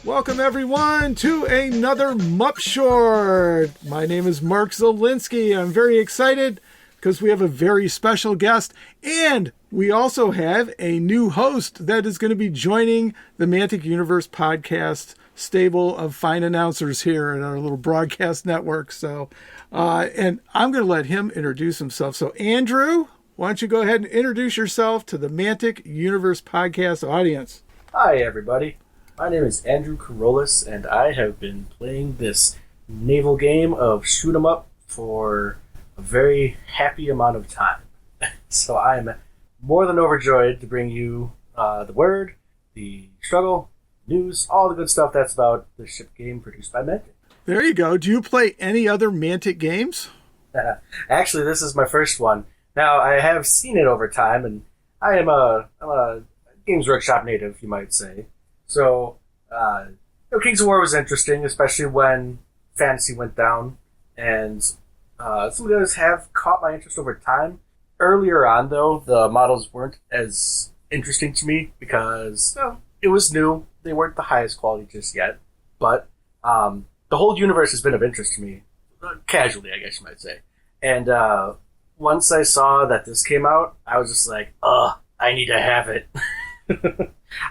Welcome everyone to another MUP Short. My name is Mark Zielinski. I'm very excited because we have a very special guest, and we also have a new host that is going to be joining the Mantic Universe podcast stable of fine announcers here at our little broadcast network. So, and I'm going to let him introduce himself. So, Andrew, why don't you go ahead and introduce yourself to the Mantic Universe podcast audience? Hi, everybody. My name is Andrew Carolus, and I have been playing this naval game of shoot 'em up for a very happy amount of time. So I am more than overjoyed to bring you the word, the struggle, news, all the good stuff that's about the ship game produced by Mantic. There you go. Do you play any other Mantic games? Actually, this is my first one. Now, I have seen it over time, and I'm a Games Workshop native, you might say. So, Kings of War was interesting, especially when fantasy went down, and some of those have caught my interest over time. Earlier on, though, the models weren't as interesting to me because it was new. They weren't the highest quality just yet, but the whole universe has been of interest to me, casually, I guess you might say. And once I saw that this came out, I was just like, I need to have it.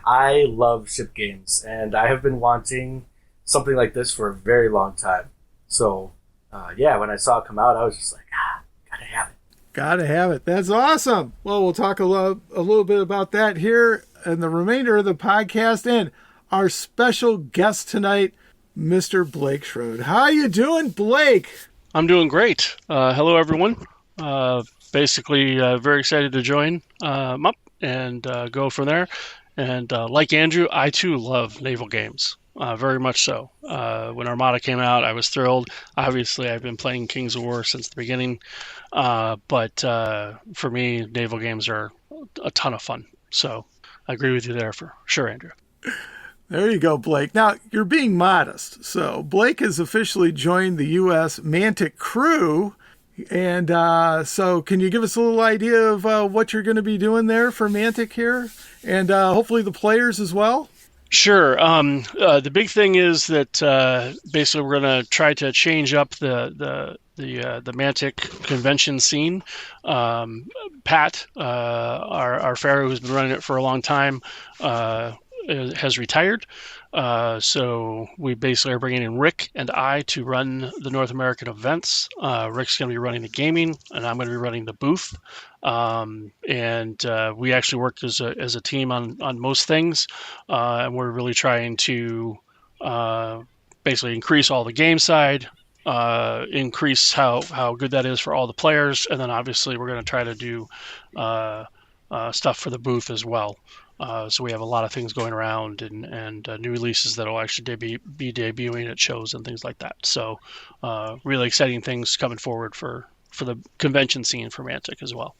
I love ship games, and I have been wanting something like this for a very long time. So, when I saw it come out, I was just like, gotta have it. Gotta have it. That's awesome. Well, we'll talk a little bit about that here in the remainder of the podcast, and our special guest tonight, Mr. Blake Shrode. How you doing, Blake? I'm doing great. Hello, everyone. Basically, very excited to join MUP and go from there. And like Andrew, I too love naval games, very much so. When Armada came out, I was thrilled. Obviously, I've been playing Kings of War since the beginning, but for me, naval games are a ton of fun. So I agree with you there for sure, Andrew. There you go, Blake. Now, you're being modest. So Blake has officially joined the U.S. Mantic crew. And so can you give us a little idea of what you're going to be doing there for Mantic here? And hopefully the players as well? Sure. The big thing is that basically we're going to try to change up the Mantic convention scene. Pat, our pharaoh who's been running it for a long time, has retired. So we basically are bringing in Rick and I to run the North American events. Rick's going to be running the gaming, and I'm going to be running the booth. And we actually work as a team on most things, and we're really trying to basically increase all the game side, increase how good that is for all the players, and then obviously we're going to try to do stuff for the booth as well. So we have a lot of things going around and new releases that will actually be debuting at shows and things like that. So really exciting things coming forward for the convention scene for Mantic as well.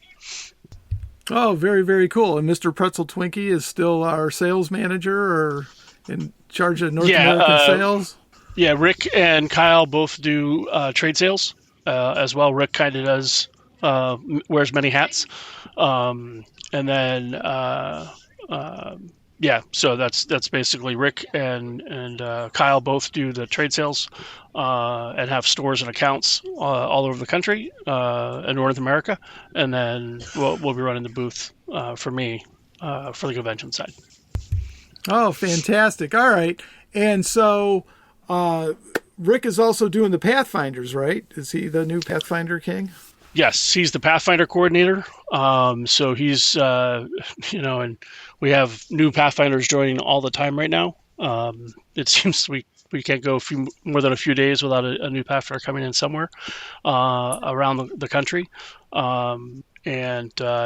Oh, very, very cool. And Mr. Pretzel Twinkie is still our sales manager or in charge of North American sales? Yeah, Rick and Kyle both do trade sales as well. Rick kind of does, wears many hats. And then... so that's basically Rick and Kyle both do the trade sales and have stores and accounts all over the country in North America, and then we'll be running the booth for me for the convention side. Oh, fantastic! All right, and so Rick is also doing the Pathfinders, right? Is he the new Pathfinder King? Yes, he's the Pathfinder coordinator. So he's, and we have new Pathfinders joining all the time right now. It seems we can't go more than a few days without a new Pathfinder coming in somewhere around the country. And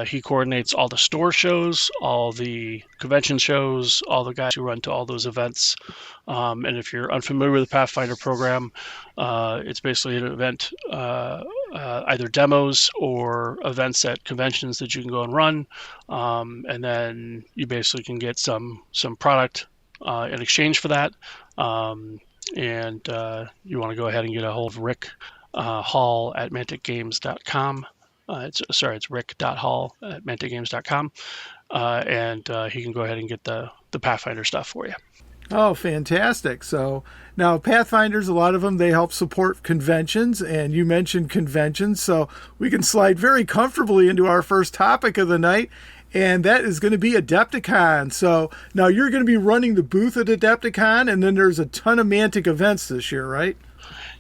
he coordinates all the store shows, all the convention shows, all the guys who run to all those events. And if you're unfamiliar with the Pathfinder program, it's basically an event, either demos or events at conventions that you can go and run. And then you basically can get some product in exchange for that. And you want to go ahead and get a hold of Rick Hall at manticgames.com. It's rick.hall@manticgames.com, and he can go ahead and get the Pathfinder stuff for you. Oh, fantastic. So now Pathfinders, a lot of them, they help support conventions, and you mentioned conventions, so we can slide very comfortably into our first topic of the night, and that is going to be Adepticon. So now you're going to be running the booth at Adepticon, and then there's a ton of Mantic events this year, right?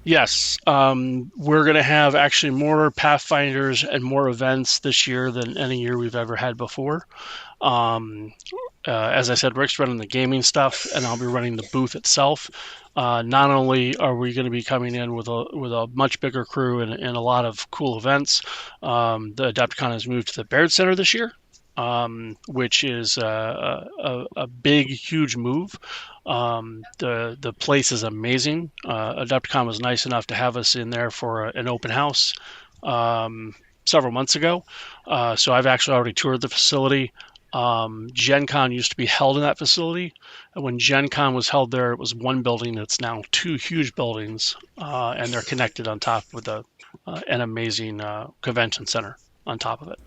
Yes, we're going to have actually more Pathfinders and more events this year than any year we've ever had before. As I said, Rick's running the gaming stuff, and I'll be running the booth itself. Not only are we going to be coming in with a much bigger crew and a lot of cool events, the Adepticon has moved to the Baird Center this year, which is a big, huge move. The place is amazing. Adepticon was nice enough to have us in there for an open house several months ago. So I've actually already toured the facility. Gen Con used to be held in that facility. And when Gen Con was held there, it was one building. It's now two huge buildings, and they're connected on top with an amazing convention center on top of it.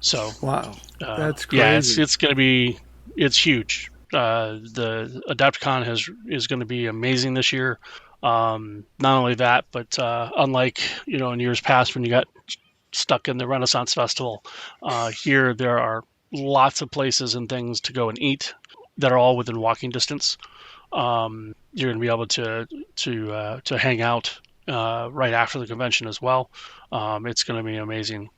So wow, that's crazy. Yeah, it's going to be, it's huge. The Adepticon is going to be amazing this year. Not only that, but unlike in years past when you got stuck in the Renaissance Festival, here there are lots of places and things to go and eat that are all within walking distance. You're going to be able to hang out right after the convention as well. It's going to be an amazing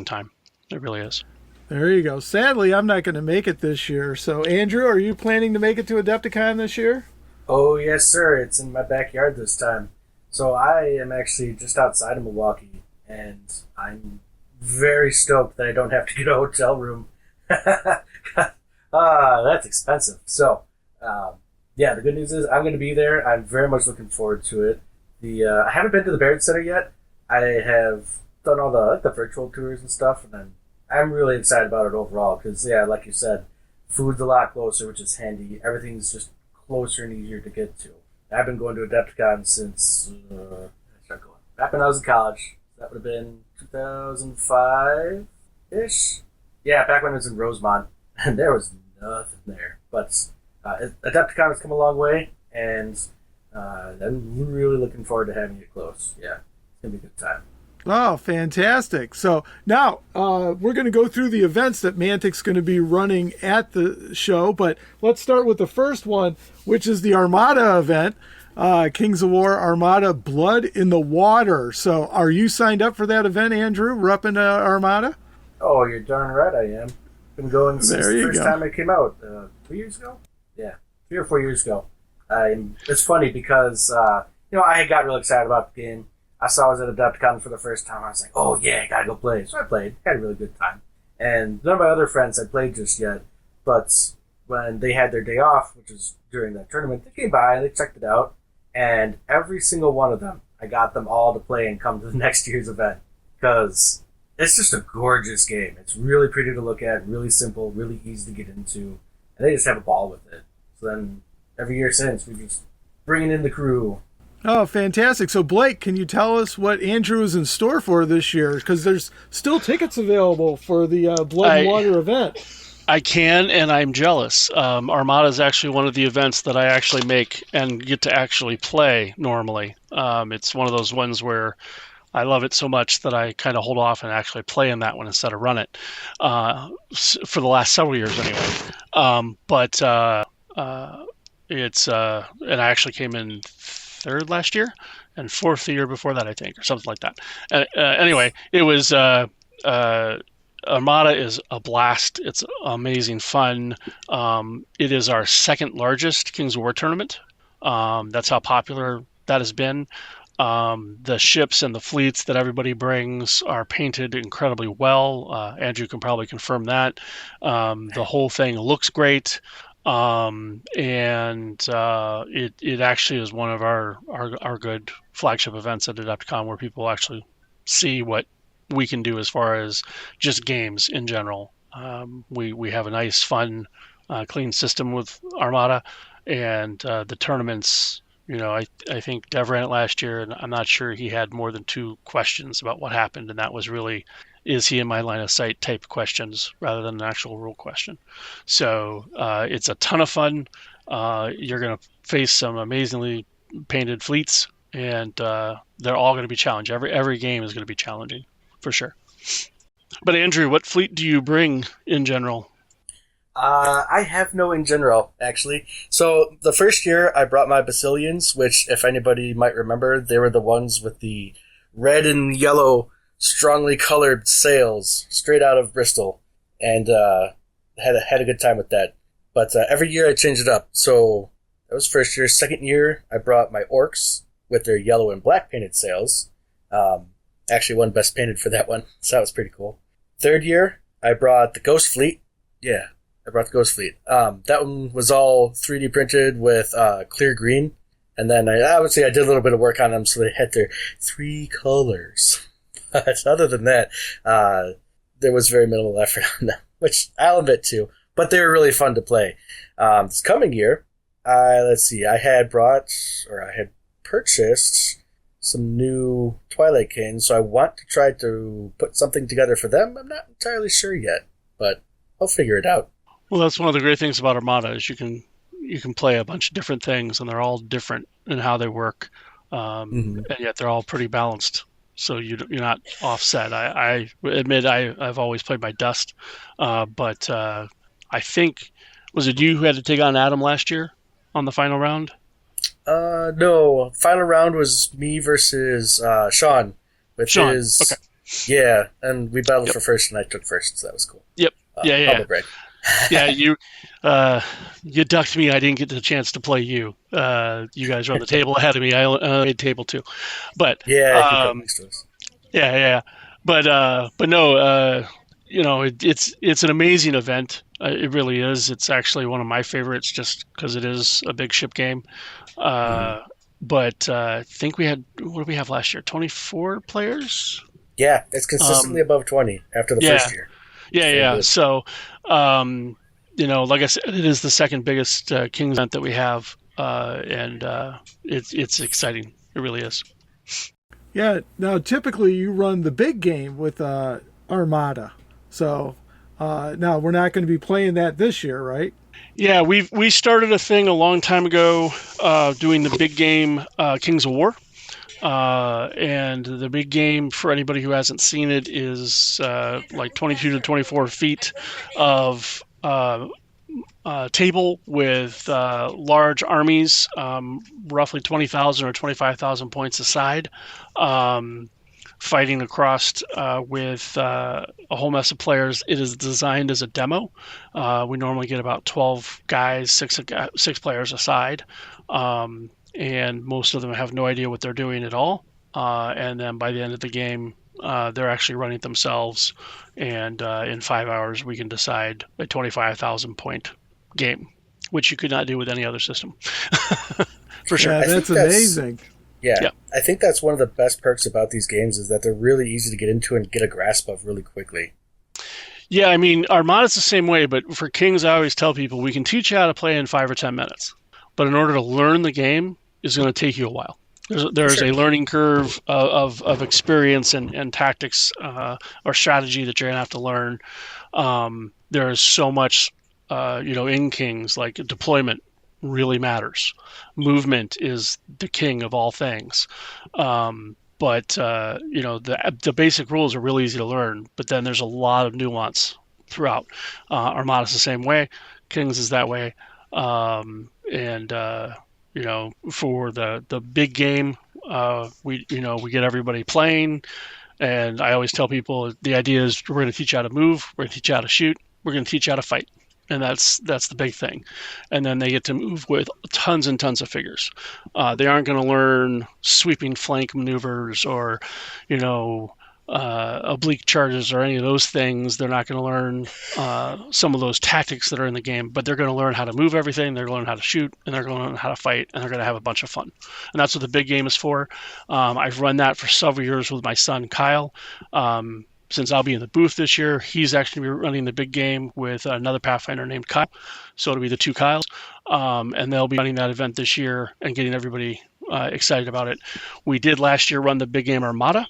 time. It really is. There you go. Sadly, I'm not going to make it this year. So, Andrew, are you planning to make it to Adepticon this year? Oh, yes, sir. It's in my backyard this time. So I am actually just outside of Milwaukee, and I'm very stoked that I don't have to get a hotel room. That's expensive. So, yeah, the good news is I'm going to be there. I'm very much looking forward to it. I haven't been to the Baird Center yet. I have done all the virtual tours and stuff, and I'm really excited about it overall because, yeah, like you said, food's a lot closer, which is handy. Everything's just closer and easier to get to. I've been going to Adepticon since back when I was in college. That would have been 2005-ish. Yeah, back when I was in Rosemont, and there was nothing there. But Adepticon has come a long way, and I'm really looking forward to having it close. Yeah, it's going to be a good time. Oh, fantastic. So now we're going to go through the events that Mantic's going to be running at the show, but let's start with the first one, which is the Armada event, Kings of War Armada Blood in the Water. So are you signed up for that event, Andrew, repping Armada? Oh, you're darn right I am. Been going since the first time it came out. 3 years ago? Yeah, 3 or 4 years ago. It's funny because, I had got real excited about the game. I saw I was at Adepticon for the first time. I was like, oh, yeah, gotta go play. So I played. Had a really good time. And none of my other friends had played just yet. But when they had their day off, which was during that tournament, they came by and they checked it out. And every single one of them, I got them all to play and come to the next year's event. Because it's just a gorgeous game. It's really pretty to look at, really simple, really easy to get into. And they just have a ball with it. So then every year since, we just bringing in the crew. Oh, fantastic. So, Blake, can you tell us what Andrew is in store for this year? Because there's still tickets available for the Blood and Water event. I can, and I'm jealous. Armada is actually one of the events that I actually make and get to actually play normally. It's one of those ones where I love it so much that I kind of hold off and actually play in that one instead of run it for the last several years anyway. It's and I actually came in third last year and fourth the year before that, I think, or something like that. Anyway, it was Armada is a blast. It's amazing fun. It is our second largest Kings of War tournament. That's how popular that has been. The ships and the fleets that everybody brings are painted incredibly well. Andrew can probably confirm that. The whole thing looks great. It actually is one of our good flagship events at Adepticon where people actually see what we can do as far as just games in general. We have a nice, fun, clean system with Armada, and the tournaments. I think Dev ran it last year, and I'm not sure he had more than 2 questions about what happened, and that was really, is he in my line of sight type questions rather than an actual rule question. So it's a ton of fun. you're going to face some amazingly painted fleets, and they're all going to be challenging. Every game is going to be challenging, for sure. But Andrew, what fleet do you bring in general? I have no in general, actually. So the first year I brought my Basilians, which, if anybody might remember, they were the ones with the red and yellow strongly colored sails straight out of Bristol, and had a good time with that. But every year I changed it up. So that was first year. Second year I brought my Orcs with their yellow and black painted sails. Actually won best painted for that one, so that was pretty cool. Third year I brought the Ghost Fleet. Yeah, I brought the Ghost Fleet. That one was all 3D printed with clear green. And then I would say I did a little bit of work on them so they had their 3 colors. But other than that, there was very minimal effort on them, which I'll admit to. But they were really fun to play. This coming year, I had purchased some new Twilight Kings, so I want to try to put something together for them. I'm not entirely sure yet, but I'll figure it out. Well, that's one of the great things about Armada is you can play a bunch of different things, and they're all different in how they work, and yet they're all pretty balanced. So you're not offset. I admit I've always played by dust, but I think, was it you who had to take on Adam last year on the final round? No. Final round was me versus Sean. Sean. His, okay. Yeah, and we battled for first, and I took first, so that was cool. Yep. Yeah. Break. Yeah, you ducked me. I didn't get the chance to play you. You guys were on the table ahead of me. I made table 2, but yeah, yeah. But no, it's an amazing event. It really is. It's actually one of my favorites, just because it is a big ship game. But I think what did we have last year? 24 players. Yeah, it's consistently above 20 after the first year. Yeah. So, like I said, it is the second biggest Kings event that we have, and it's exciting. It really is. Yeah. Now, typically you run the big game with Armada. So now we're not going to be playing that this year, right? Yeah, we started a thing a long time ago, doing the big game, Kings of War. And the big game, for anybody who hasn't seen it, is like 22 to 24 feet of table with large armies, roughly 20,000 or 25,000 points aside, fighting across with a whole mess of players. It is designed as a demo. We normally get about 12 guys, six players aside. And most of them have no idea what they're doing at all. And then by the end of the game, they're actually running it themselves. And in 5 hours, we can decide a 25,000 point game, which you could not do with any other system. For sure. Yeah, that's amazing. Yeah, I think that's one of the best perks about these games is that they're really easy to get into and get a grasp of really quickly. Yeah, I mean, Armada's the same way, but for Kings, I always tell people we can teach you how to play in 5 or 10 minutes. But in order to learn the game, is going to take you a while. There's a learning curve of experience and tactics or strategy that you're going to have to learn. There is so much, in Kings, like deployment really matters. Movement is the king of all things. But the basic rules are really easy to learn, but then there's a lot of nuance throughout. Armada's the same way. Kings is that way. For the big game, we get everybody playing, and I always tell people the idea is we're going to teach you how to move, we're going to teach you how to shoot, we're going to teach you how to fight, and that's the big thing. And then they get to move with tons and tons of figures. They aren't going to learn sweeping flank maneuvers or, oblique charges or any of those things. They're not going to learn some of those tactics that are in the game, but they're going to learn how to move everything. They're going to learn how to shoot, and they're going to learn how to fight, and they're going to have a bunch of fun. And that's what the big game is for. I've run that for several years with my son, Kyle. Since I'll be in the booth this year, he's actually running the big game with another Pathfinder named Kyle. So it'll be the two Kyles. And they'll be running that event this year and getting everybody excited about it. We did last year run the big game Armada,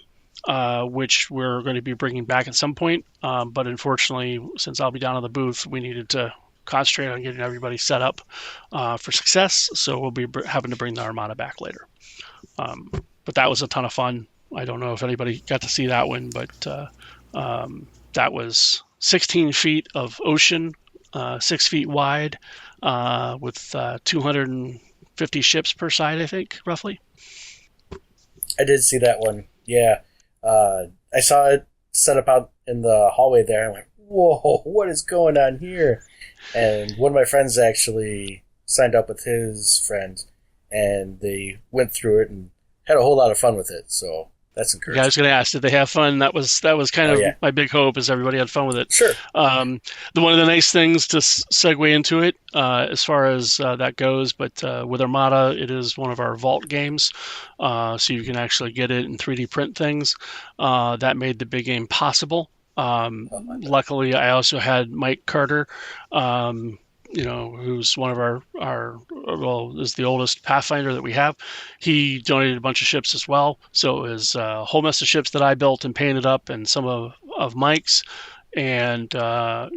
which we're going to be bringing back at some point. But unfortunately, since I'll be down in the booth, we needed to concentrate on getting everybody set up for success. So we'll be having to bring the Armada back later. But that was a ton of fun. I don't know if anybody got to see that one, but that was 16 feet of ocean, 6 feet wide, with 250 ships per side, I think, roughly. I did see that one. Yeah. I saw it set up out in the hallway there. I'm like, whoa, what is going on here? And one of my friends actually signed up with his friend, and they went through it and had a whole lot of fun with it. So that's encouraging. Yeah, I was going to ask, did they have fun? That was kind of my big hope, is everybody had fun with it. Sure. One of the nice things to segue into it, as far as that goes, but with Armada, it is one of our vault games, so you can actually get it in 3D print things. That made the big game possible. Luckily, I also had Mike Carter, who's one of is the oldest Pathfinder that we have. He donated a bunch of ships as well. So it was a whole mess of ships that I built and painted up, and some of Mike's. And, I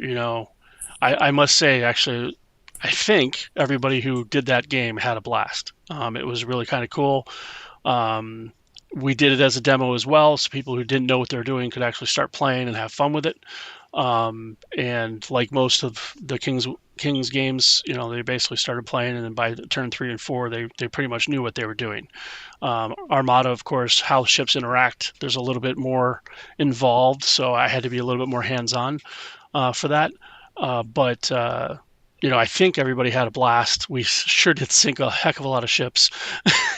must say, actually, I think everybody who did that game had a blast. It was really kind of cool. We did it as a demo as well, so people who didn't know what they were doing could actually start playing and have fun with it. And like most of the King's games, they basically started playing, and then by turn 3 and 4, they pretty much knew what they were doing. Armada, of course, how ships interact, there's a little bit more involved, so I had to be a little bit more hands-on for that. But I think everybody had a blast. We sure did sink a heck of a lot of ships,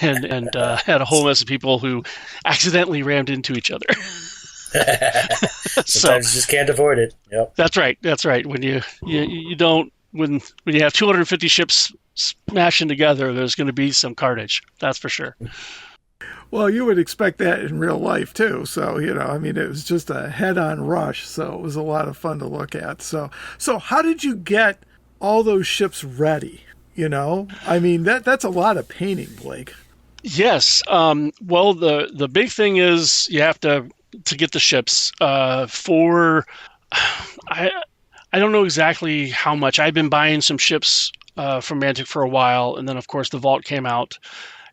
and had a whole mess of people who accidentally rammed into each other. Sometimes you just can't avoid it. Yep. That's right. When you don't, when you have 250 ships smashing together, there's going to be some carnage. That's for sure. Well, you would expect that in real life too. So, it was just a head-on rush. So it was a lot of fun to look at. So how did you get all those ships ready? That's a lot of painting, Blake. Yes. Well, the big thing is you have to get the ships I don't know exactly how much. I've been buying some ships from Mantic for a while, and then of course the Vault came out,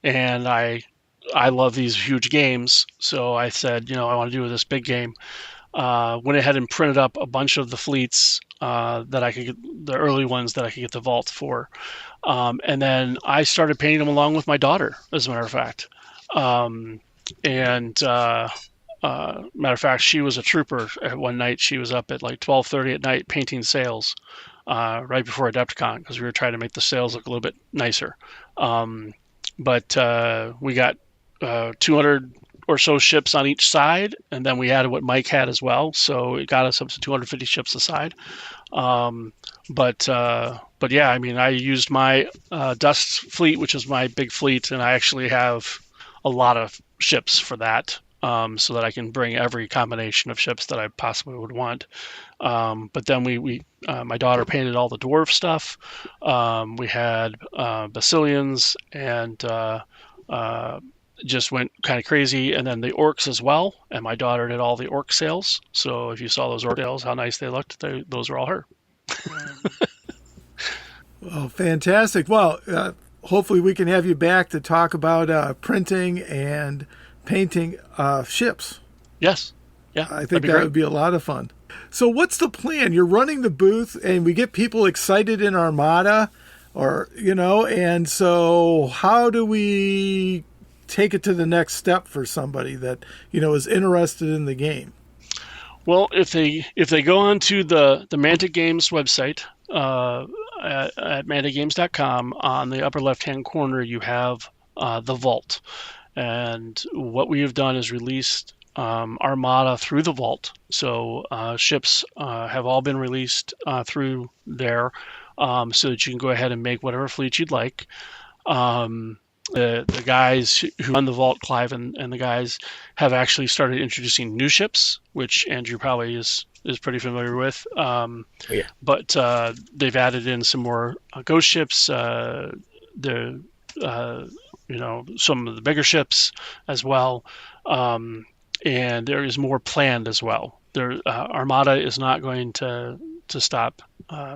and I love these huge games, so I said, I want to do this big game. Went ahead and printed up a bunch of the fleets that I could get, the early ones that I could get the Vault for, and then I started painting them along with my daughter, as a matter of fact. Matter of fact, she was a trooper. One night she was up at like 12:30 at night painting sails right before Adepticon, because we were trying to make the sails look a little bit nicer. But we got 200 or so ships on each side, and then we added what Mike had as well, so it got us up to 250 ships a side. But yeah, I used my Dust fleet, which is my big fleet, and I actually have a lot of ships for that. So that I can bring every combination of ships that I possibly would want. But then my daughter painted all the dwarf stuff. We had Basilians, and just went kind of crazy. And then the orcs as well. And my daughter did all the orc sails. So if you saw those orc sails, how nice they looked, those were all her. Well, fantastic. Well, hopefully we can have you back to talk about printing and painting ships. Yes. Yeah. I think that would be a lot of fun. So what's the plan? You're running the booth, and we get people excited in Armada, and so how do we take it to the next step for somebody that, is interested in the game? Well, if they go onto the Mantic Games website, at manticgames.com, on the upper left-hand corner, you have the Vault. And what we have done is released Armada through the Vault. So ships have all been released through there, so that you can go ahead and make whatever fleet you'd like. The guys who run the Vault, Clive and the guys, have actually started introducing new ships, which Andrew probably is pretty familiar with. Yeah. But they've added in some more ghost ships. Some of the bigger ships as well, and there is more planned as well. Armada is not going to to stop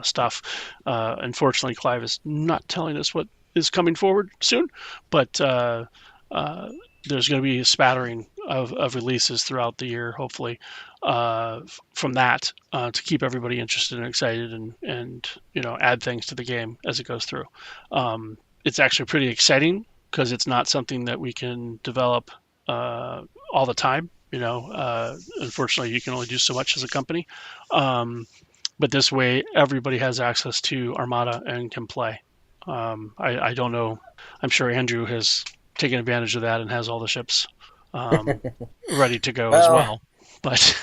stuff. Unfortunately, Clive is not telling us what is coming forward soon, but there's going to be a spattering of releases throughout the year, hopefully, from that to keep everybody interested and excited, and add things to the game as it goes through. It's actually pretty exciting because it's not something that we can develop all the time. Unfortunately, you can only do so much as a company. But this way, everybody has access to Armada and can play. I don't know. I'm sure Andrew has taken advantage of that and has all the ships ready to go as well. But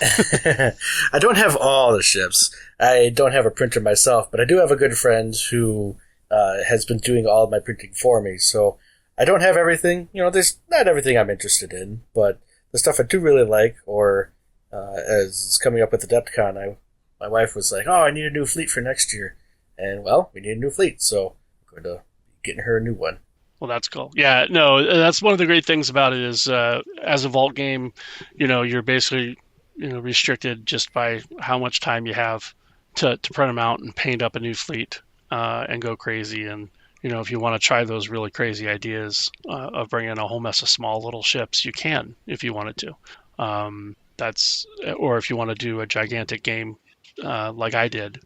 I don't have all the ships. I don't have a printer myself, but I do have a good friend who has been doing all of my printing for me. So I don't have everything. There's not everything I'm interested in, but the stuff I do really like, or as is coming up with Adepticon, my wife was like, "Oh, I need a new fleet for next year," and well, we need a new fleet, so I'm going to be getting her a new one. Well, that's cool. Yeah, no, that's one of the great things about it is as a vault game, you're basically restricted just by how much time you have to print them out and paint up a new fleet and go crazy. And if you want to try those really crazy ideas of bringing a whole mess of small little ships, you can if you wanted to. Or if you want to do a gigantic game like I did,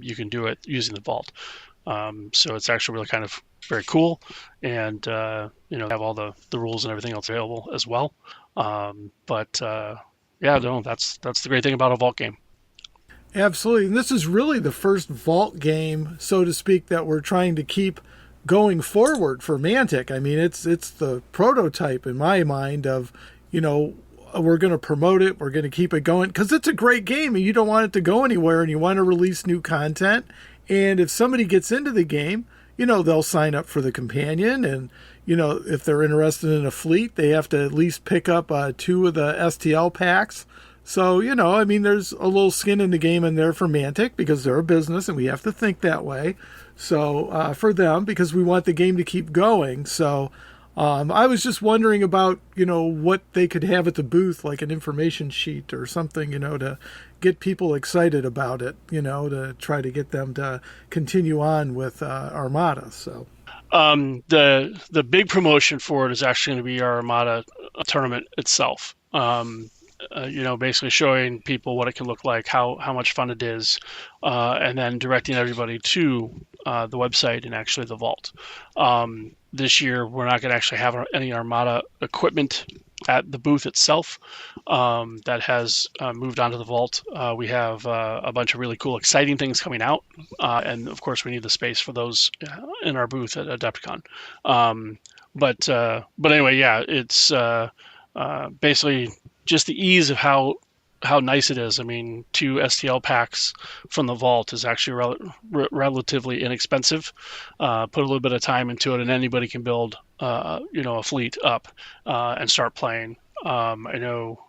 you can do it using the vault. So it's actually really kind of very cool, and have all the rules and everything else available as well. That's the great thing about a vault game. Absolutely. And this is really the first vault game, so to speak, that we're trying to keep going forward for Mantic. I mean, it's the prototype in my mind of, we're going to promote it, we're going to keep it going, because it's a great game and you don't want it to go anywhere and you want to release new content. And if somebody gets into the game, they'll sign up for the companion, and, if they're interested in a fleet, they have to at least pick up 2 of the STL packs. So, there's a little skin in the game in there for Mantic because they're a business and we have to think that way. So, for them, because we want the game to keep going. So, I was just wondering about, what they could have at the booth, like an information sheet or something, to get people excited about it, to try to get them to continue on with Armada. So, the big promotion for it is actually going to be our Armada tournament itself. Basically showing people what it can look like, how much fun it is, and then directing everybody to the website and actually the vault. This year, we're not going to actually have any Armada equipment at the booth itself. That has moved on to the vault. We have a bunch of really cool, exciting things coming out, and of course, we need the space for those in our booth at Adepticon. But anyway, yeah, it's basically just the ease of how nice it is. I mean, 2 STL packs from the vault is actually relatively inexpensive. Put a little bit of time into it, and anybody can build, a fleet up and start playing. I know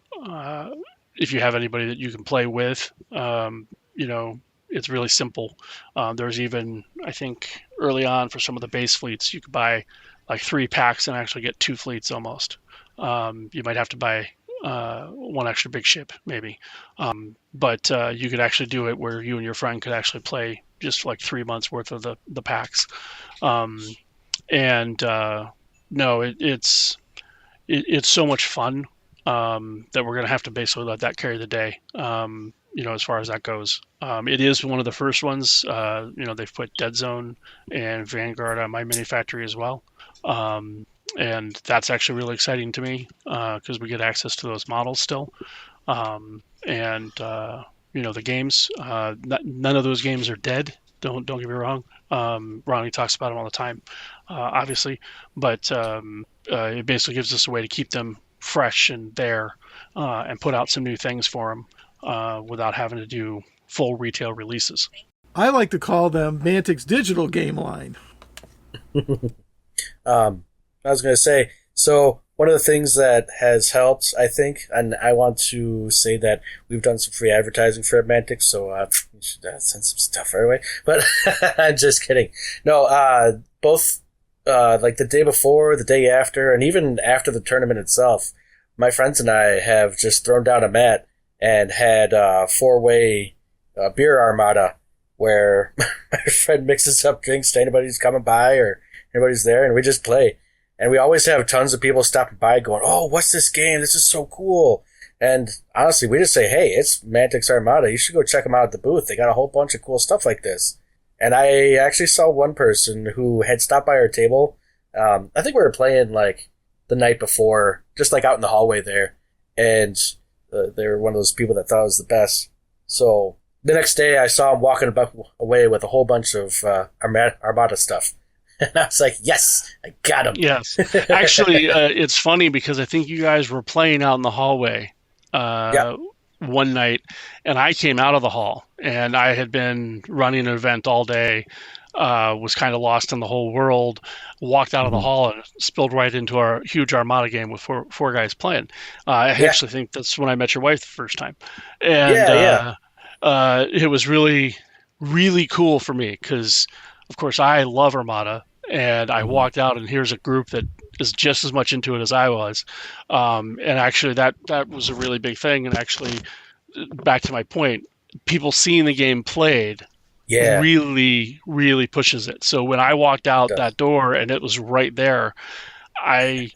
if you have anybody that you can play with, it's really simple. There's even, I think, early on for some of the base fleets, you could buy like 3 packs and actually get 2 fleets almost. You might have to buy 1 extra big ship, maybe. But you could actually do it where you and your friend could actually play just like 3 months worth of the packs. It's so much fun that we're going to have to basically let that carry the day, as far as that goes. It is one of the first ones. They've put Dead Zone and Vanguard on my mini factory as well. And that's actually really exciting to me because we get access to those models still. The games, none of those games are dead. Don't get me wrong. Ronnie talks about them all the time, obviously. But it basically gives us a way to keep them fresh and there and put out some new things for them without having to do full retail releases. I like to call them Mantic's digital game line. I was going to say, so one of the things that has helped, I think, and I want to say that we've done some free advertising for Mantic, so we should send some stuff our way. But I'm just kidding. No, both like the day before, the day after, and even after the tournament itself, my friends and I have just thrown down a mat and had 4-way beer armada where my friend mixes up drinks to anybody who's coming by or anybody's there, and we just play. And we always have tons of people stopping by going, "Oh, what's this game? This is so cool." And honestly, we just say, "Hey, it's Mantic's Armada. You should go check them out at the booth. They got a whole bunch of cool stuff like this." And I actually saw one person who had stopped by our table. I think we were playing like the night before, just like out in the hallway there. And they were one of those people that thought it was the best. So the next day I saw him walking away with a whole bunch of Armada stuff. And I was like, yes, I got him. Yes. Actually, it's funny because I think you guys were playing out in the hallway one night, and I came out of the hall, and I had been running an event all day, was kind of lost in the whole world, walked out of the hall and spilled right into our huge Armada game with four guys playing. I actually think that's when I met your wife the first time. And it was really, really cool for me because, of course, I love Armada. And I walked out, and here's a group that is just as much into it as I was. And actually, that was a really big thing. And actually, back to my point, people seeing the game played really, really pushes it. So when I walked out that door and it was right there, I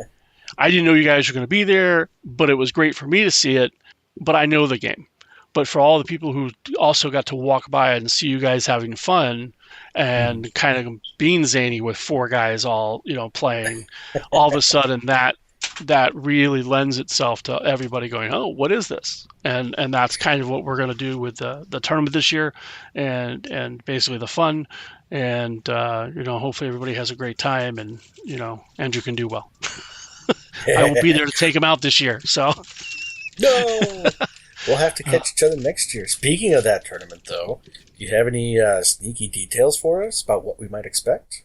didn't know you guys were going to be there, but it was great for me to see it. But I know the game. But for all the people who also got to walk by and see you guys having fun and kind of being zany with four guys all, playing, all of a sudden that really lends itself to everybody going, oh, what is this? And that's kind of what we're going to do with the tournament this year and basically the fun. And, hopefully everybody has a great time and, Andrew can do well. I will be there to take him out this year. So no. We'll have to catch each other next year. Speaking of that tournament, though, do you have any sneaky details for us about what we might expect?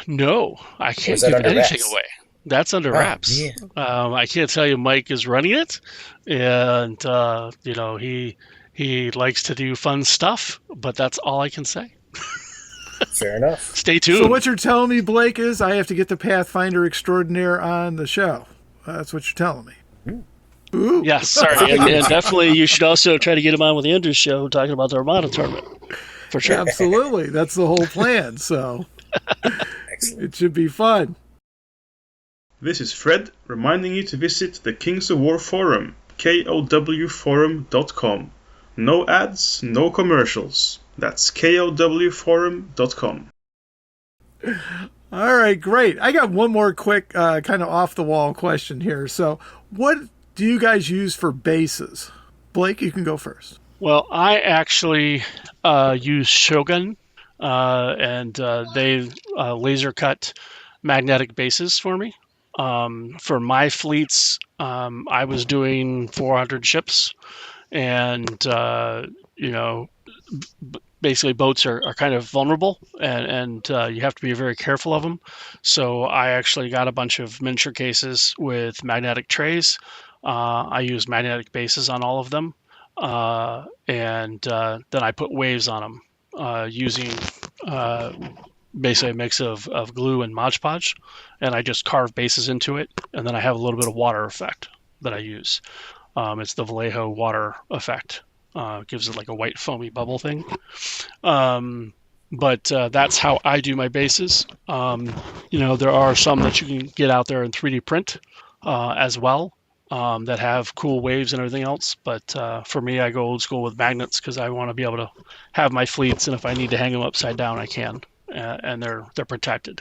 No, I can't give anything away. That's under wraps. Yeah. I can't tell you Mike is running it, and he likes to do fun stuff, but that's all I can say. Fair enough. Stay tuned. So what you're telling me, Blake, is I have to get the Pathfinder Extraordinaire on the show. That's what you're telling me. Ooh. Yes, sorry. And definitely you should also try to get him on with Andrew's show talking about the Armada tournament. For sure. Absolutely. That's the whole plan. So it should be fun. This is Fred reminding you to visit the Kings of War forum, kowforum.com. No ads, no commercials. That's kowforum.com. All right, great. I got one more quick kind of off-the-wall question here. So what do you guys use for bases? Blake, you can go first. Well, I actually use Shogun, and they laser cut magnetic bases for me. For my fleets, I was doing 400 ships, and basically boats are kind of vulnerable, and you have to be very careful of them. So I actually got a bunch of miniature cases with magnetic trays. I use magnetic bases on all of them, and then I put waves on them using basically a mix of glue and Mod Podge, and I just carve bases into it, and then I have a little bit of water effect that I use. It's the Vallejo water effect. Gives it like a white foamy bubble thing. But that's how I do my bases. There are some that you can get out there in 3D print as well that have cool waves and everything else. But for me, I go old school with magnets because I want to be able to have my fleets, and if I need to hang them upside down, I can. And they're protected.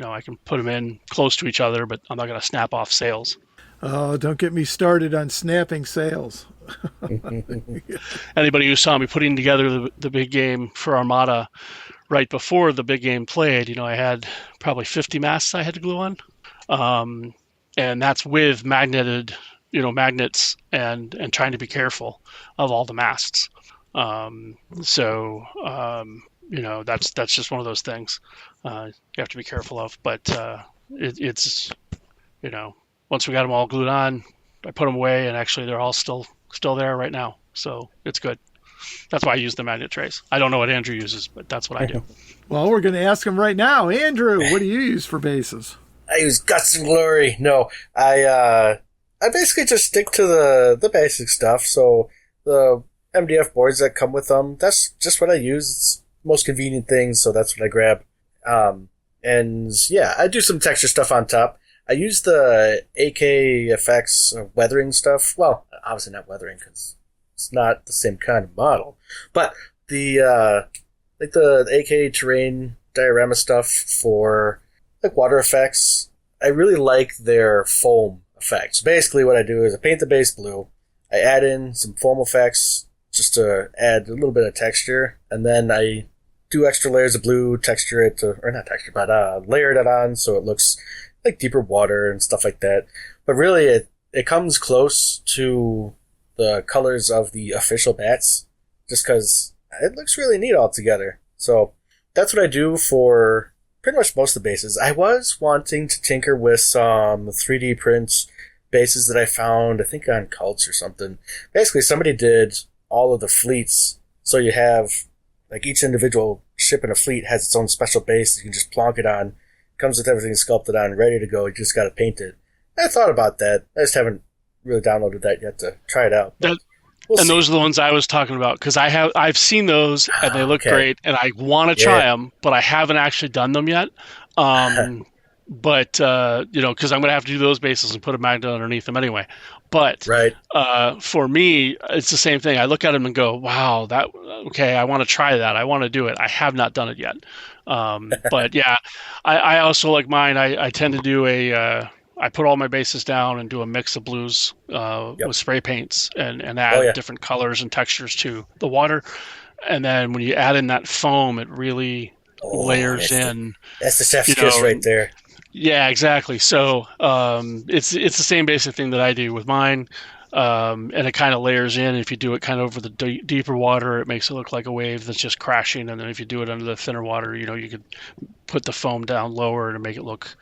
I can put them in close to each other, but I'm not going to snap off sails. Oh, don't get me started on snapping sails. Anybody who saw me putting together the big game for Armada right before the big game played, I had probably 50 masts I had to glue on. And that's with magnets and trying to be careful of all the masts. That's just one of those things you have to be careful of. But it's once we got them all glued on, I put them away, and actually they're all still there right now. So it's good. That's why I use the magnet trays. I don't know what Andrew uses, but that's what I do. Well, we're going to ask him right now. Andrew, what do you use for bases? I use Guts and Glory. No, I basically just stick to the basic stuff. So the MDF boards that come with them. That's just what I use. It's the most convenient thing, so that's what I grab. And yeah, I do some texture stuff on top. I use the AKFX weathering stuff. Well, obviously not weathering because it's not the same kind of model. But the like the AK terrain diorama stuff for like water effects, I really like their foam effects. Basically, what I do is I paint the base blue. I add in some foam effects just to add a little bit of texture, and then I do extra layers of blue, texture it to, or not texture, but layer that on so it looks like deeper water and stuff like that. But really, it comes close to the colors of the official bats, just because it looks really neat altogether. So that's what I do for pretty much most of the bases. I was wanting to tinker with some 3D prints bases that I found, I think on Cults or something. Basically, somebody did all of the fleets, so you have like each individual ship in a fleet has its own special base. You can just plonk it on. Comes with everything sculpted on, ready to go. You just got to paint it. I thought about that. I just haven't really downloaded that yet to try it out. Those are the ones I was talking about because I've seen those and they look great, and I want to try them, but I haven't actually done them yet. But because I'm going to have to do those bases and put a magnet underneath them anyway. But for me, it's the same thing. I look at them and go, "Wow, I want to try that. I want to do it. I have not done it yet." But yeah, I also like mine. I tend to do I put all my bases down and do a mix of blues with spray paints and add different colors and textures to the water. And then when you add in that foam, it really layers in. That's the chef's kiss right there. Yeah, exactly. So it's the same basic thing that I do with mine, and it kind of layers in. If you do it kind of over the deeper water, it makes it look like a wave that's just crashing. And then if you do it under the thinner water, you could put the foam down lower to make it look,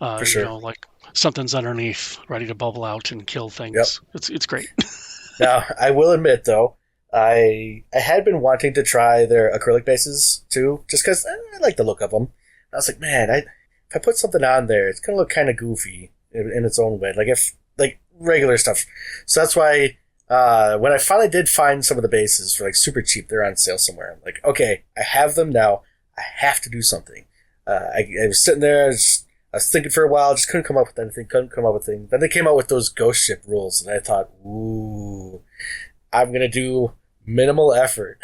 like something's underneath, ready to bubble out and kill things. Yep. It's great. Now, I will admit though, I had been wanting to try their acrylic bases too, just because I like the look of them. I was like, man, if I put something on there, it's gonna look kind of goofy in its own way, like regular stuff. So that's why when I finally did find some of the bases for like super cheap, they're on sale somewhere. I'm like, okay, I have them now. I have to do something. I was sitting there, I was thinking for a while, just couldn't come up with anything. Then they came out with those ghost ship rules, and I thought, ooh, I'm gonna do minimal effort.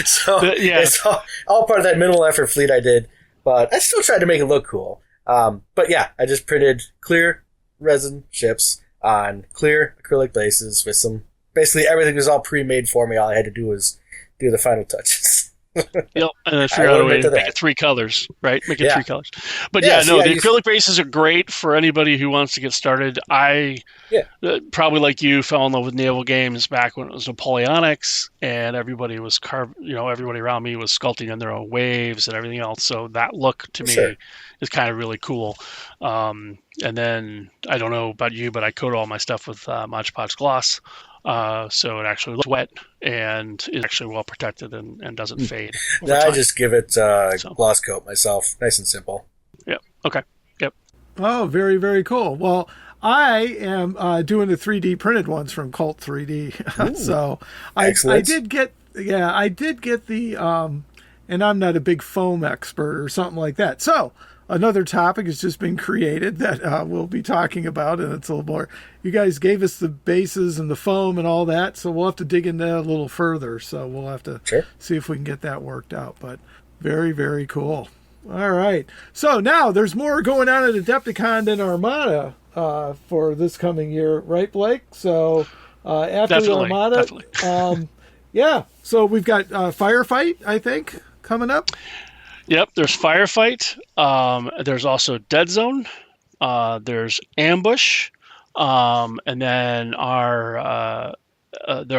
So it's all part of that minimal effort fleet I did. But I still tried to make it look cool. But yeah, I just printed clear resin ships on clear acrylic bases with basically everything was all pre-made for me. All I had to do was do the final touches. Yep, and then figure out a way to make it 3 colors, right? Make it 3 colors. But the acrylic bases are great for anybody who wants to get started. I probably like you fell in love with naval games back when it was Napoleonics, and everybody was everybody around me was sculpting in their own waves and everything else. So that look to me is kind of really cool. And then I don't know about you, but I coat all my stuff with Mod Podge gloss. So it actually looks wet and is actually well protected and doesn't fade. I just give it gloss coat myself. Nice and simple. Yep. Okay. Yep. Oh, very, very cool. Well, I am doing the 3D printed ones from Cult 3D. So I did get the, and I'm not a big foam expert or something like that. So another topic has just been created that we'll be talking about, and it's a little more. You guys gave us the bases and the foam and all that, so we'll have to dig into that a little further. So we'll have to see if we can get that worked out. But very, very cool. All right. So now there's more going on at Adepticon than Armada for this coming year, right, Blake? So after the Armada, so we've got Firefight, I think, coming up. Yep, there's Firefight. There's also Dead Zone. There's Ambush. And then there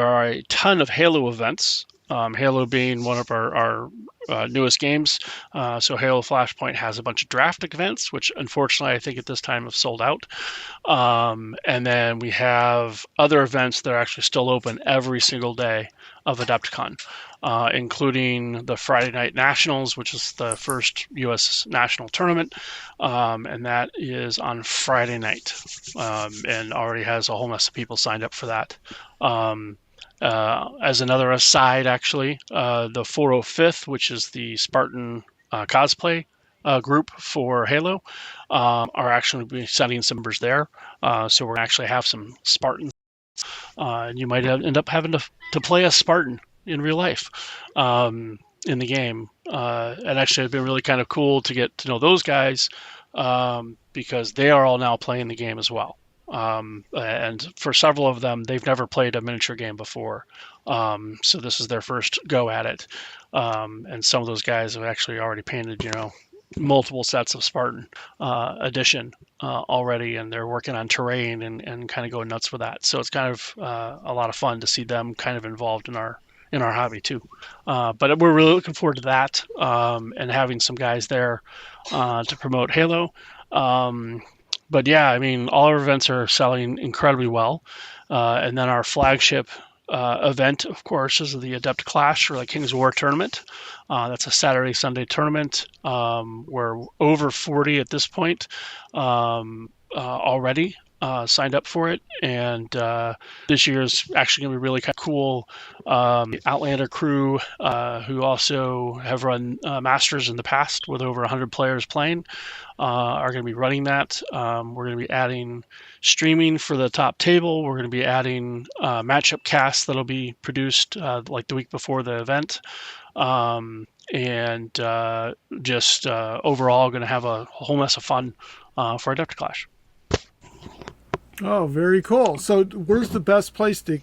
are a ton of Halo events. Halo being one of our newest games. So Halo Flashpoint has a bunch of draft events, which unfortunately I think at this time have sold out. And then we have other events that are actually still open every single day of Adepticon. Including the Friday Night Nationals, which is the first U.S. national tournament, and that is on Friday night, and already has a whole mess of people signed up for that. As another aside, actually, the 405th, which is the Spartan cosplay group for Halo, are actually be sending some members there. So we're going to actually have some Spartans. And you might end up having to play a Spartan in real life in the game. And actually, it's been really kind of cool to get to know those guys because they are all now playing the game as well. And for several of them, they've never played a miniature game before. So this is their first go at it. And some of those guys have actually already painted, multiple sets of Spartan edition already, and they're working on terrain and kind of going nuts for that. So it's kind of a lot of fun to see them kind of involved in our hobby too. But we're really looking forward to that and having some guys there to promote Halo. But yeah, I mean, all our events are selling incredibly well. And then our flagship event, of course, is the Adept Clash, or the Kings of War tournament. That's a Saturday, Sunday tournament. We're over 40 at this point already signed up for it. And this year is actually going to be really kind of cool. The Outlander crew, who also have run Masters in the past with over 100 players playing, are going to be running that. We're going to be adding streaming for the top table. We're going to be adding matchup casts that'll be produced like the week before the event. And just overall going to have a whole mess of fun for Adept Clash. Oh, very cool. So where's the best place to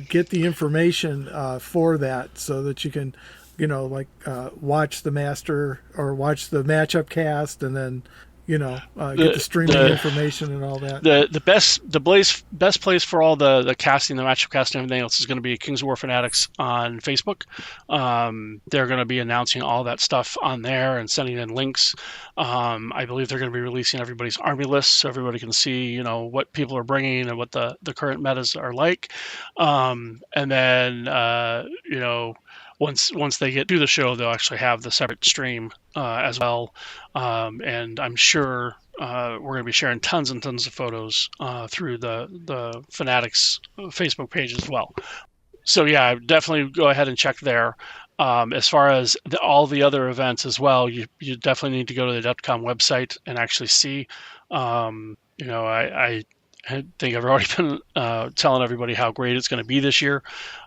get the information for that so that you can, watch the master or watch the matchup cast and then, get the streaming information and all that? The best place for all the casting, the matchup casting, and everything else is going to be Kings of War Fanatics on Facebook. They're going to be announcing all that stuff on there and sending in links. I believe they're going to be releasing everybody's army lists so everybody can see, what people are bringing and what the current metas are like. And then, once they get to the show, they'll actually have the separate stream as well. And I'm sure we're going to be sharing tons and tons of photos through the Fanatics Facebook page as well. So yeah, definitely go ahead and check there. As far as all the other events as well, you definitely need to go to the Adepticon website and actually see. I think I've already been telling everybody how great it's going to be this year.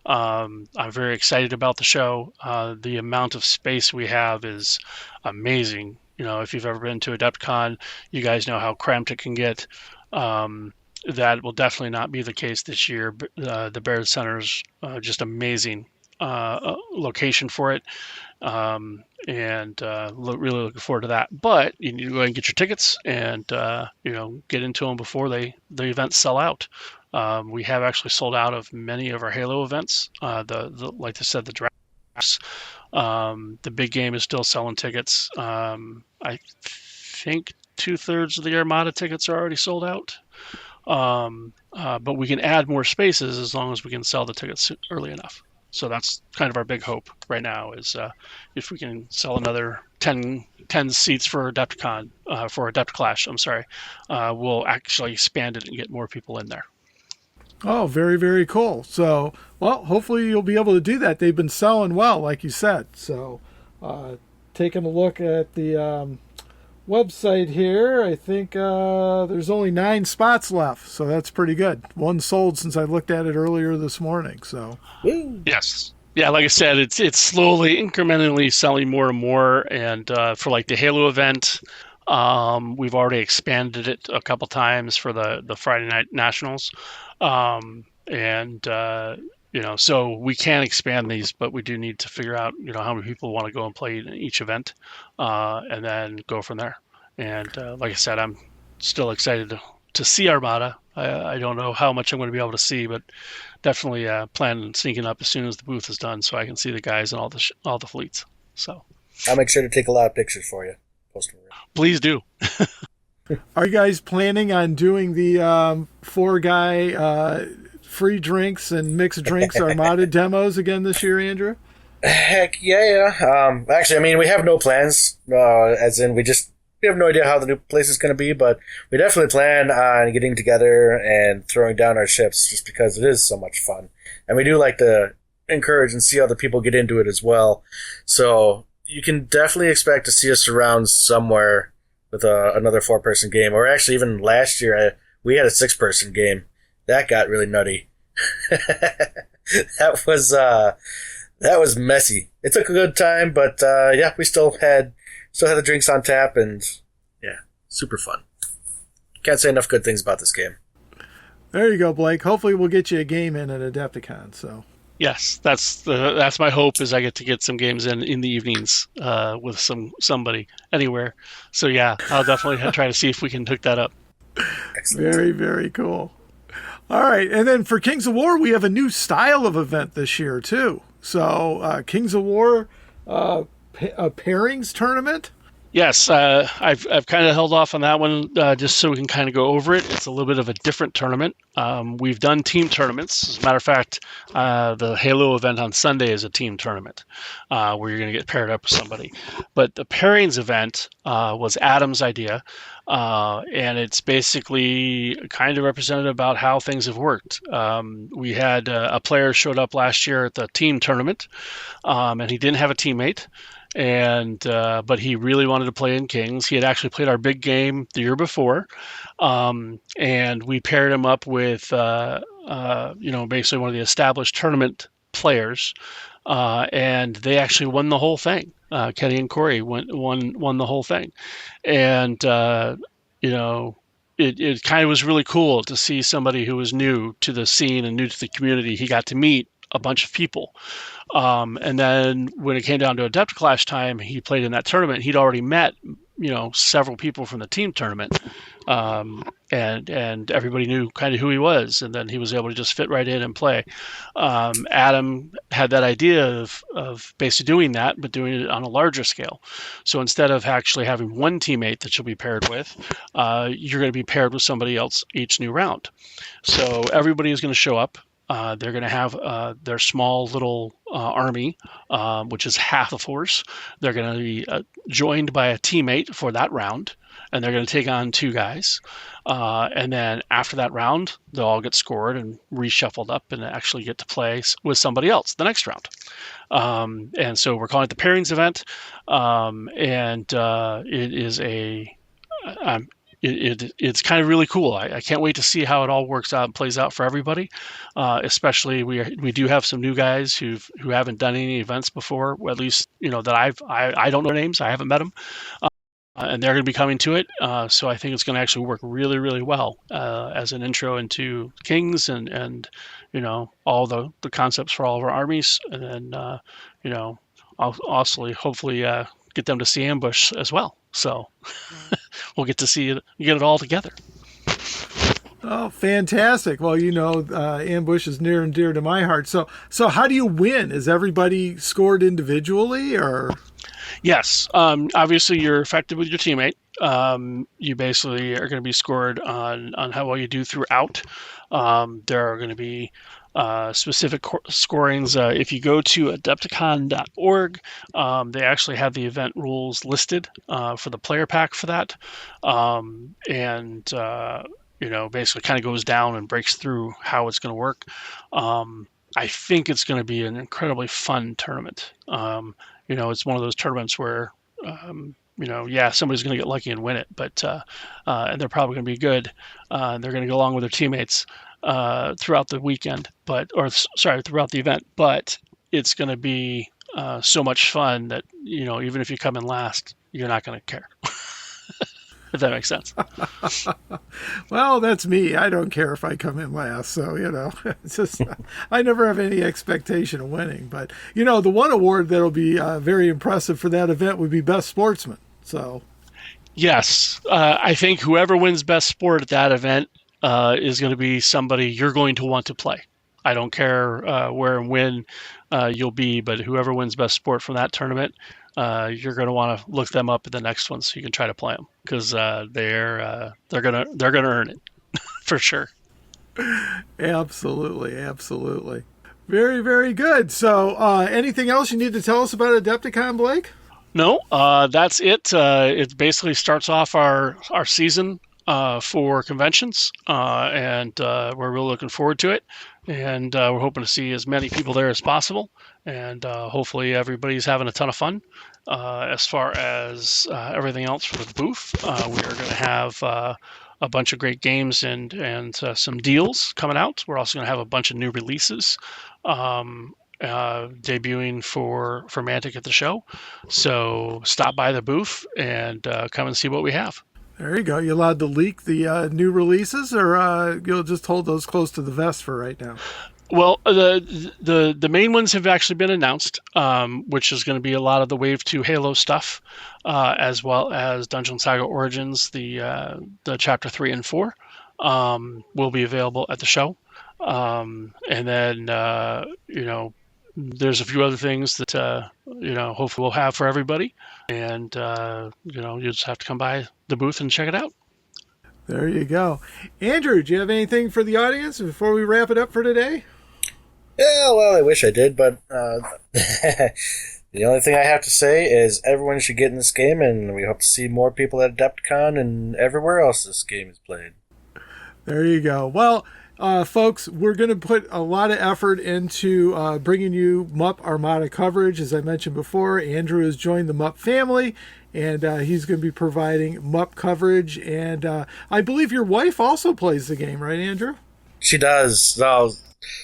I'm very excited about the show. The amount of space we have is amazing. If you've ever been to Adepticon, you guys know how cramped it can get. That will definitely not be the case this year. The Baird Center's just amazing location for it. And really looking forward to that. But you need to go and get your tickets and get into them before the events sell out. We have actually sold out of many of our Halo events. Like I said, the drafts. The big game is still selling tickets. I think 2/3 of the Armada tickets are already sold out. But we can add more spaces as long as we can sell the tickets early enough. So that's kind of our big hope right now is if we can sell another 10 seats for Adepticon, for Adept Clash, we'll actually expand it and get more people in there. Oh, very, very cool. So, well, hopefully you'll be able to do that. They've been selling well, like you said. So, taking a look at the website here, I think there's only 9 spots left. So that's pretty good. One sold since I looked at it earlier this morning. So, yes. Yeah, like I said, it's slowly, incrementally selling more and more. And for like the Halo event, we've already expanded it a couple times for the Friday Night Nationals. So we can expand these, but we do need to figure out, how many people want to go and play in each event, and then go from there. And like I said, I'm still excited to see Armada. I don't know how much I'm going to be able to see, but definitely plan on sneaking up as soon as the booth is done so I can see the guys and all the fleets. So I'll make sure to take a lot of pictures for you. Post them. Please do. Are you guys planning on doing the 4-guy free drinks and mixed drinks Armada demos again this year, Andrew? Heck yeah. Actually, we have no plans. As in, we just we have no idea how the new place is going to be, but we definitely plan on getting together and throwing down our ships just because it is so much fun. And we do like to encourage and see other people get into it as well. So you can definitely expect to see us around somewhere with another 4-person game. Or actually, even last year, we had a 6-person game. That got really nutty. That was messy. It took a good time, but yeah, we still had the drinks on tap, and yeah, super fun. Can't say enough good things about this game. There you go, Blake. Hopefully we'll get you a game in at Adepticon. So Yes, that's my hope, is I get some games in the evenings with somebody anywhere. So yeah, I'll definitely try to see if we can hook that up. Excellent. very, very cool. All right, and then for Kings of War, we have a new style of event this year too. So Kings of War pairings tournament. Yes, I've kind of held off on that one just so we can kind of go over it. It's a little bit of a different tournament. We've done team tournaments. As a matter of fact, the Halo event on Sunday is a team tournament where you're going to get paired up with somebody. But the pairings event was Adam's idea, and it's basically kind of representative about how things have worked. We had a player showed up last year at the team tournament, and he didn't have a teammate. But he really wanted to play in Kings. He had actually played our big game the year before, and we paired him up with basically one of the established tournament players, and they actually won the whole thing. Kenny and Corey won the whole thing, and it kind of was really cool to see somebody who was new to the scene and new to the community. He got to meet a bunch of people. And then when it came down to Adept Clash time, he played in that tournament. He'd already met, several people from the team tournament. And everybody knew kind of who he was. And then he was able to just fit right in and play. Adam had that idea of basically doing that, but doing it on a larger scale. So instead of actually having one teammate that you'll be paired with, you're going to be paired with somebody else each new round. So everybody is going to show up. They're going to have their small little army, which is half the force. They're going to be joined by a teammate for that round, and they're going to take on 2 guys. And then after that round, they'll all get scored and reshuffled up and actually get to play with somebody else the next round. And so we're calling it the pairings event, and it is it's kind of really cool. I can't wait to see how it all works out and plays out for everybody. Especially we do have some new guys who haven't done any events before, at least that I don't know their names. I haven't met them, and they're going to be coming to it. So I think it's going to actually work really, really well as an intro into Kings and all the concepts for all of our armies, and then I'll also hopefully get them to see Ambush as well. So we'll get to see it, get it all together. Oh, fantastic. Well, Ambush is near and dear to my heart. So how do you win? Is everybody scored individually, or? Yes. Obviously, you're effective with your teammate. You basically are going to be scored on how well you do throughout. There are going to be specific scorings. If you go to adepticon.org, they actually have the event rules listed for the player pack for that. Basically kind of goes down and breaks through how it's going to work. I think it's going to be an incredibly fun tournament. It's one of those tournaments where, somebody's going to get lucky and win it, but and they're probably going to be good. They're going to go along with their teammates throughout the weekend, throughout the event. But it's going to be so much fun that even if you come in last, you're not going to care. If that makes sense. Well, that's me. I don't care if I come in last. So, it's just, I never have any expectation of winning. But, the one award that'll be very impressive for that event would be Best Sportsman. So, yes, I think whoever wins Best Sport at that event is going to be somebody you're going to want to play. I don't care where and when you'll be, but whoever wins Best Sport from that tournament, you're going to want to look them up at the next one so you can try to play them, because they're gonna earn it for sure. Absolutely. Very, very good. So anything else you need to tell us about Adepticon, Blake? No, that's it. It basically starts off our season for conventions, and we're really looking forward to it. And we're hoping to see as many people there as possible, and hopefully everybody's having a ton of fun. As far as everything else for the booth, we are going to have a bunch of great games and some deals coming out. We're also going to have a bunch of new releases. Debuting for Mantic at the show. So stop by the booth and come and see what we have. There you go. You allowed to leak the new releases, or you'll just hold those close to the vest for right now? Well, the main ones have actually been announced, which is going to be a lot of the Wave 2 Halo stuff, as well as Dungeon Saga Origins, the Chapter 3 and 4 will be available at the show. And then, there's a few other things that, hopefully we'll have for everybody. And, you just have to come by the booth and check it out. There you go. Andrew, do you have anything for the audience before we wrap it up for today? Yeah, well, I wish I did, but the only thing I have to say is everyone should get in this game, and we hope to see more people at Adepticon and everywhere else this game is played. There you go. Well, folks, we're going to put a lot of effort into bringing you MUP Armada coverage. As I mentioned before, Andrew has joined the MUP family, and he's going to be providing MUP coverage. And I believe your wife also plays the game, right, Andrew? She does. Well,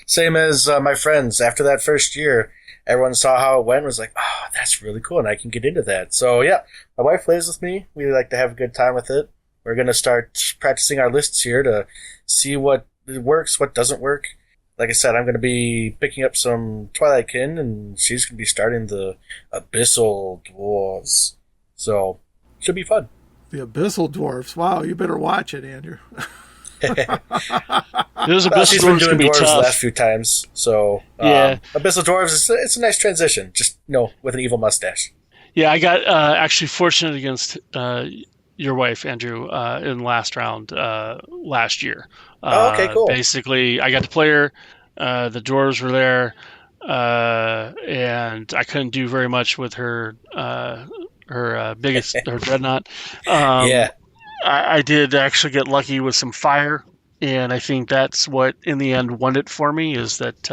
same as my friends. After that first year, everyone saw how it went and was like, oh, that's really cool, and I can get into that. So, yeah, my wife plays with me. We like to have a good time with it. We're going to start practicing our lists here to see what works, what doesn't work. Like I said, I'm going to be picking up some Twilightkin, and she's going to be starting the Abyssal Dwarves. So, should be fun. The Abyssal Dwarves. Wow, you better watch it, Andrew. Those Abyssal She's been Dwarves doing can be dwarves tough. the last few times, so Yeah. Abyssal Dwarves, it's a nice transition, just, with an evil mustache. Yeah, I got actually fortunate against your wife, Andrew, in the last round last year. Okay, cool. Basically, I got to play her. The dwarves were there, and I couldn't do very much with her dreadnought. Yeah. I did actually get lucky with some fire, and I think that's what in the end won it for me, is that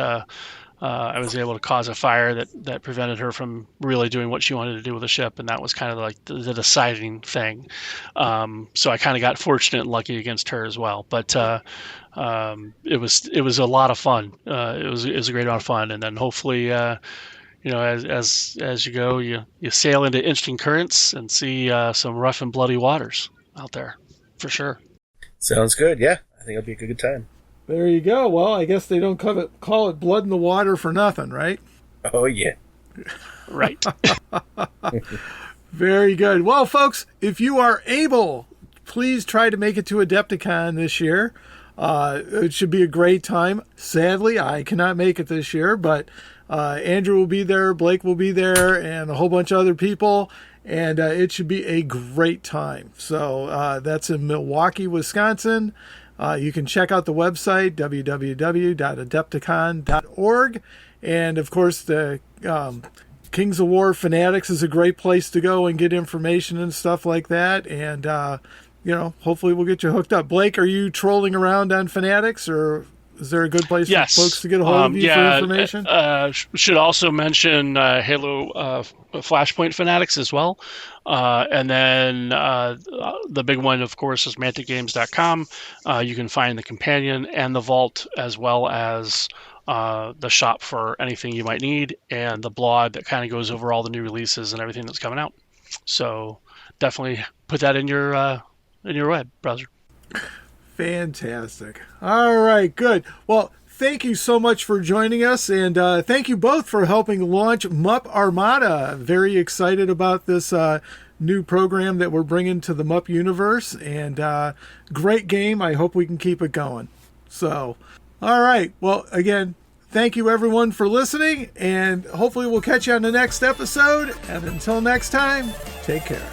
I was able to cause a fire that prevented her from really doing what she wanted to do with the ship, and that was kind of like the deciding thing. So I kind of got fortunate and lucky against her as well. But it was a lot of fun. It was a great amount of fun, and then hopefully, as you go, you sail into interesting currents and see some rough and bloody waters out there, for sure. Sounds good. Yeah, I think it'll be a good time. There you go. Well, I guess they don't call it blood in the water for nothing, right? Oh, yeah. Right. Very good. Well, folks, if you are able, please try to make it to Adepticon this year. It should be a great time. Sadly, I cannot make it this year, but Andrew will be there, Blake will be there, and a whole bunch of other people, and it should be a great time. So that's in Milwaukee, Wisconsin. You can check out the website, www.adepticon.org. And, of course, the Kings of War Fanatics is a great place to go and get information and stuff like that. And, hopefully we'll get you hooked up. Blake, are you trolling around on Fanatics, or is there a good place for folks to get a hold of you for information? Should also mention Halo Flashpoint Fanatics as well. And then the big one, of course, is manticgames.com. You can find the companion and the vault, as well as the shop for anything you might need, and the blog that kind of goes over all the new releases and everything that's coming out. So definitely put that in your web browser. Fantastic. All right, good. Well, thank you so much for joining us, and thank you both for helping launch MUP Armada. Very excited about this new program that we're bringing to the MUP universe, and great game. I hope we can keep it going. So, all right. Well, again, thank you everyone for listening, and hopefully we'll catch you on the next episode. And until next time, take care.